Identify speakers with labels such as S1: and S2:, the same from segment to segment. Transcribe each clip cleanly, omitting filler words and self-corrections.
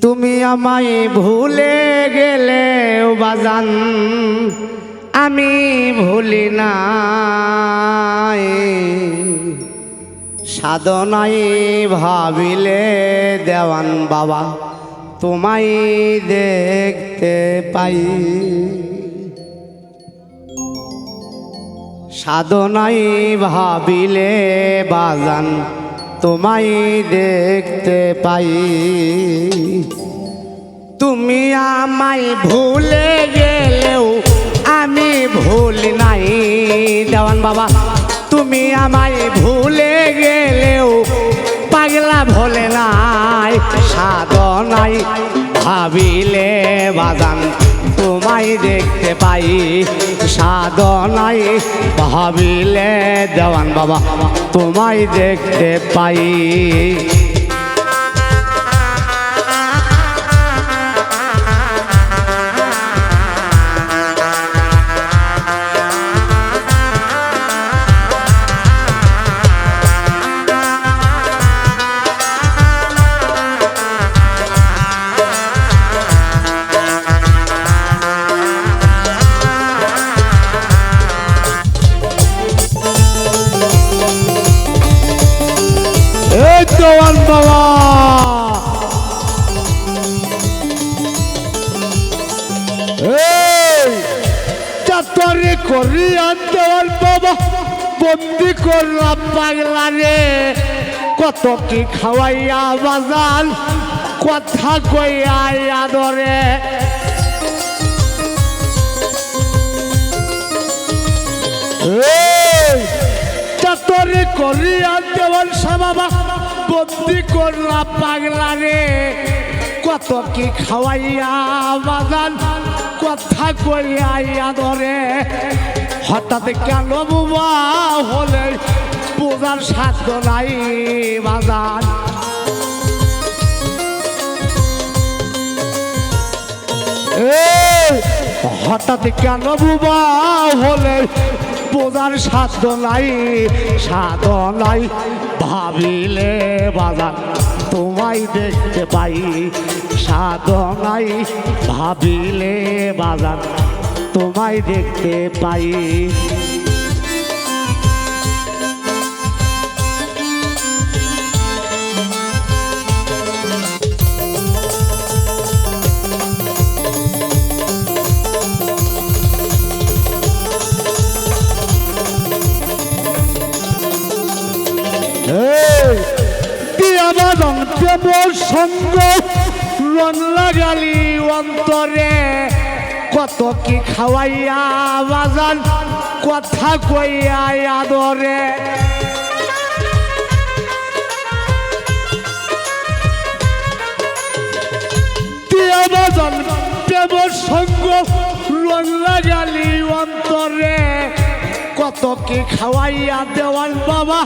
S1: তুমি আমায় ভুলে গেলে বাজান আমি ভুলি নাই, সাধনায় ভাবিলে দেওয়ান বাবা তোমায় দেখতে পাই, সাধনায় ভাবিলে বাজান তোমায় দেখতে পাই। তুমি আমায় ভুলে গেলেও আমি ভুলি নাই দেওয়ান বাবা, তুমি আমায় ভুলে গেলেও পাগলা ভোলে নাই, সাধনায় ভাবিলে বাজান তোমায় দেখতে পাই, সাধনায় ভাবিলে দেওয়ান বাবা তোমায় দেখতে পাই। দেওয়ান বাবা চাতরে করিয়া দেওয়ান বাবা বন্দি করলাম পাগলা রে, কত কি খাওয়াইয়া বাজান কথা কইয়া আদরে, চাতরে করিয়া দেওয়ান বাবা বন্দি করলা পাগলা রে, কত কি খাওয়াইয়া বাজান কথা কইয়া ধরে, হঠাৎ কেন বুবা হলে বোঝার সাধ্য নাই বাজান, হঠাৎ কেন বুবা হলে বোঝার সাধ্য নাই, সাধনায় ভাবিলে বাজান তোমায় দেখতে পাই, সাধনায় ভাবিলে বাজান তোমায় দেখতে পাই। আমার সঙ্গ রন লাগালি অন্তরে, কত কি খাওয়াইয়া বাজান কথা কইয়া আদরে, প্রেমের সঙ্গ রন লাগালি অন্তরে, কত কি খাওয়াইয়া দেওয়ান বাবা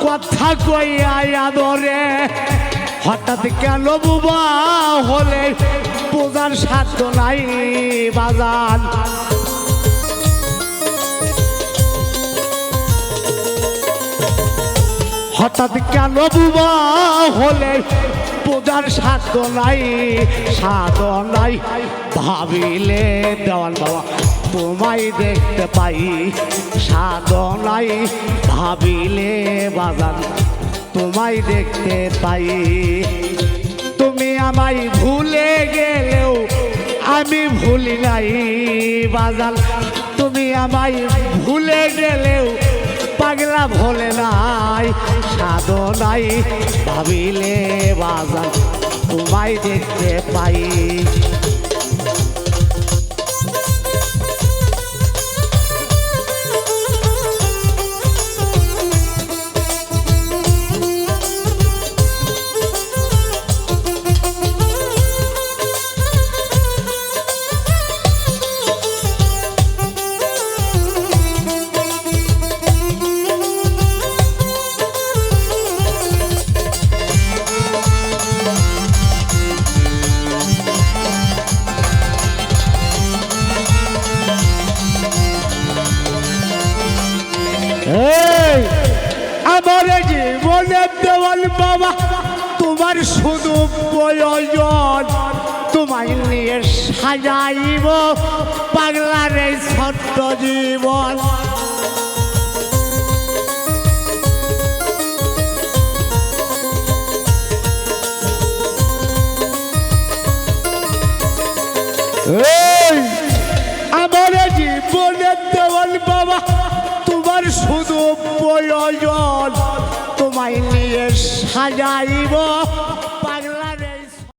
S1: কথা কইয়া আদরে, হঠাৎ কেন বুবা হলে বোঝার সাধ্য নাই বাজান, হঠাৎ কেন বুবা হলে বোঝার সাধ্য নাই, সাধনায় ভাবিলে দেওয়ান বাবা তোমায় দেখতে পাই, সাধনায় ভাবিলে বাজান তোমায় দেখতে পাই। তুমি আমায় ভুলে গেলেও আমি ভুলি নাই বাজান, তুমি আমায় ভুলে গেলেও পাগলা ভোলে নাই, সাধনায় ভাবিলে বাজান তোমায় দেখতে পাই। আমার জীবনের দেওয়াল বাবা তোমায় তোমার শুধু প্রয়োজন তোমায় নিয়ে সাজাইব পাগলার এই ছোট্ট জীবন। আমার জীবনের দেওয়াল বাবা তোমার শুধু প্রয়োজন তোমায় নিয়ে সাজাইব